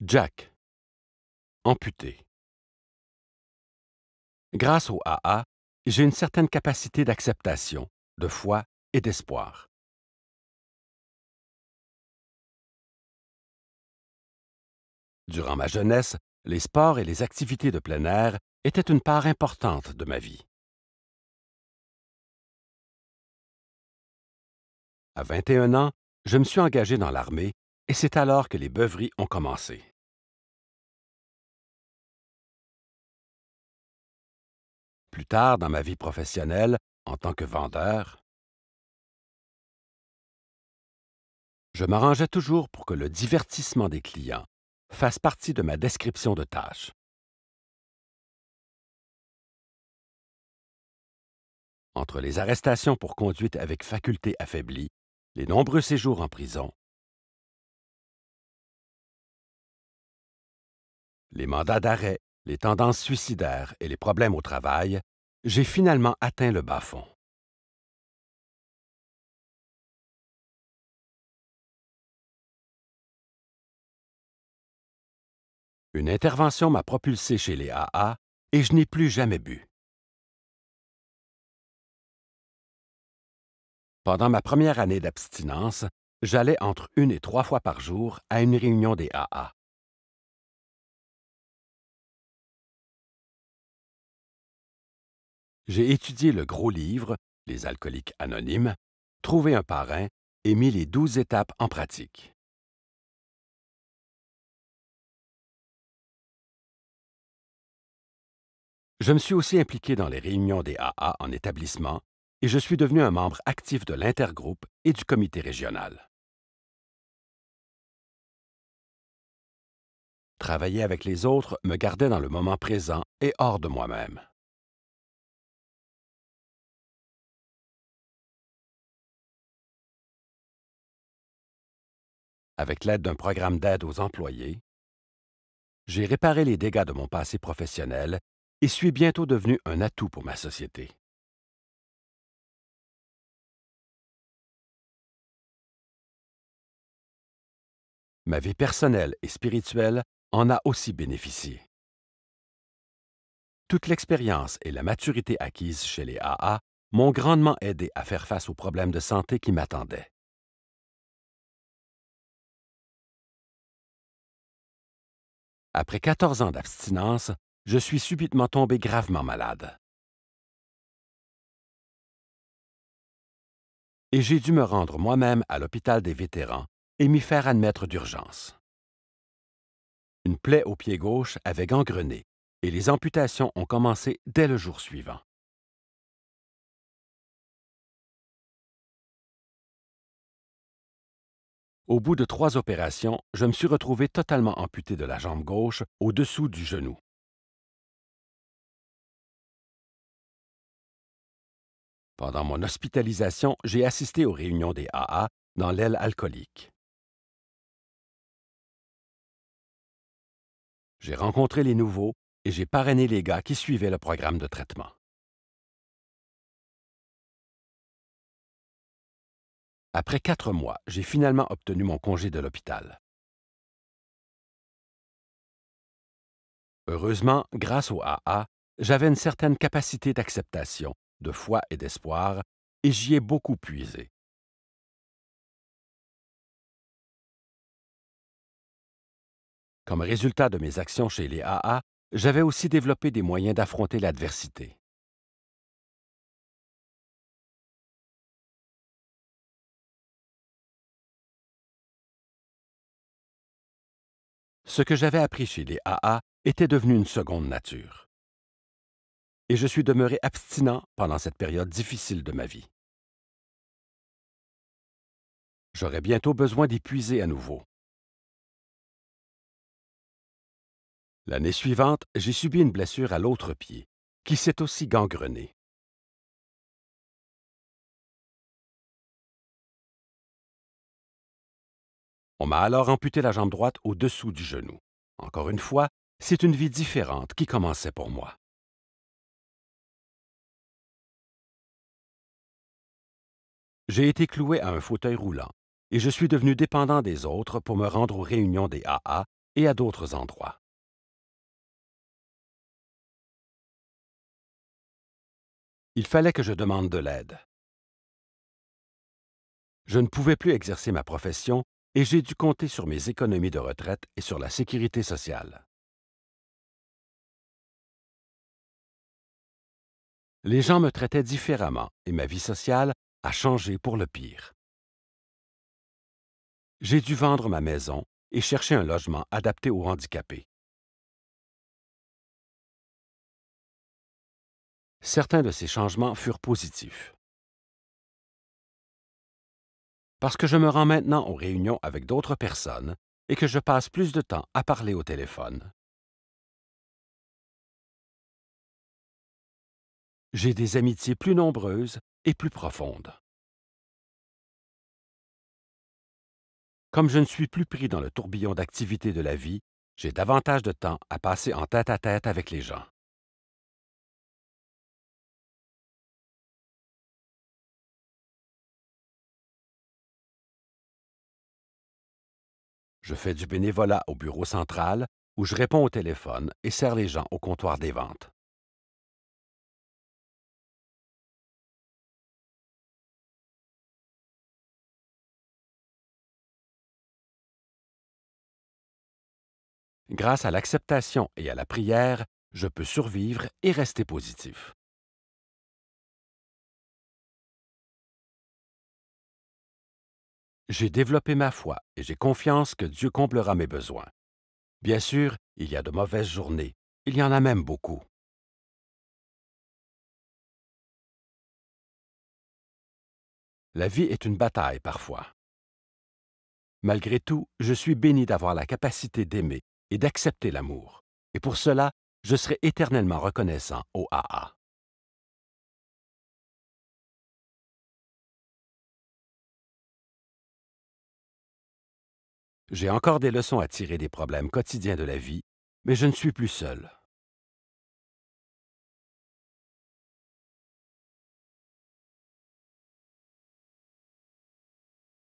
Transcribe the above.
Jack, amputé. Grâce au AA, j'ai une certaine capacité d'acceptation, de foi et d'espoir. Durant ma jeunesse, les sports et les activités de plein air étaient une part importante de ma vie. À 21 ans, je me suis engagé dans l'armée et c'est alors que les beuveries ont commencé. Plus tard dans ma vie professionnelle, en tant que vendeur, je m'arrangeais toujours pour que le divertissement des clients fasse partie de ma description de tâche. Entre les arrestations pour conduite avec faculté affaiblie, les nombreux séjours en prison, les mandats d'arrêt, les tendances suicidaires et les problèmes au travail, j'ai finalement atteint le bas-fond. Une intervention m'a propulsé chez les AA et je n'ai plus jamais bu. Pendant ma première année d'abstinence, j'allais entre 1 et 3 fois par jour à une réunion des AA. J'ai étudié le gros livre, Les alcooliques anonymes, trouvé un parrain et mis les 12 étapes en pratique. Je me suis aussi impliqué dans les réunions des AA en établissement et je suis devenu un membre actif de l'intergroupe et du comité régional. Travailler avec les autres me gardait dans le moment présent et hors de moi-même. Avec l'aide d'un programme d'aide aux employés, j'ai réparé les dégâts de mon passé professionnel et suis bientôt devenu un atout pour ma société. Ma vie personnelle et spirituelle en a aussi bénéficié. Toute l'expérience et la maturité acquises chez les AA m'ont grandement aidé à faire face aux problèmes de santé qui m'attendaient. Après 14 ans d'abstinence, je suis subitement tombé gravement malade. Et j'ai dû me rendre moi-même à l'hôpital des vétérans et m'y faire admettre d'urgence. Une plaie au pied gauche avait gangrené et les amputations ont commencé dès le jour suivant. Au bout de 3 opérations, je me suis retrouvé totalement amputé de la jambe gauche au-dessous du genou. Pendant mon hospitalisation, j'ai assisté aux réunions des AA dans l'aile alcoolique. J'ai rencontré les nouveaux et j'ai parrainé les gars qui suivaient le programme de traitement. Après 4 mois, j'ai finalement obtenu mon congé de l'hôpital. Heureusement, grâce au AA, j'avais une certaine capacité d'acceptation, de foi et d'espoir, et j'y ai beaucoup puisé. Comme résultat de mes actions chez les AA, j'avais aussi développé des moyens d'affronter l'adversité. Ce que j'avais appris chez les AA était devenu une seconde nature. Et je suis demeuré abstinent pendant cette période difficile de ma vie. J'aurais bientôt besoin d'y puiser à nouveau. L'année suivante, j'ai subi une blessure à l'autre pied, qui s'est aussi gangrenée. On m'a alors amputé la jambe droite au-dessous du genou. Encore une fois, c'est une vie différente qui commençait pour moi. J'ai été cloué à un fauteuil roulant et je suis devenu dépendant des autres pour me rendre aux réunions des AA et à d'autres endroits. Il fallait que je demande de l'aide. Je ne pouvais plus exercer ma profession et j'ai dû compter sur mes économies de retraite et sur la sécurité sociale. Les gens me traitaient différemment et ma vie sociale a changé pour le pire. J'ai dû vendre ma maison et chercher un logement adapté aux handicapés. Certains de ces changements furent positifs. Parce que je me rends maintenant aux réunions avec d'autres personnes et que je passe plus de temps à parler au téléphone. J'ai des amitiés plus nombreuses et plus profondes. Comme je ne suis plus pris dans le tourbillon d'activités de la vie, j'ai davantage de temps à passer en tête-à-tête avec les gens. Je fais du bénévolat au bureau central où je réponds au téléphone et sers les gens au comptoir des ventes. Grâce à l'acceptation et à la prière, je peux survivre et rester positif. J'ai développé ma foi et j'ai confiance que Dieu comblera mes besoins. Bien sûr, il y a de mauvaises journées. Il y en a même beaucoup. La vie est une bataille parfois. Malgré tout, je suis béni d'avoir la capacité d'aimer et d'accepter l'amour. Et pour cela, je serai éternellement reconnaissant au AA. J'ai encore des leçons à tirer des problèmes quotidiens de la vie, mais je ne suis plus seul.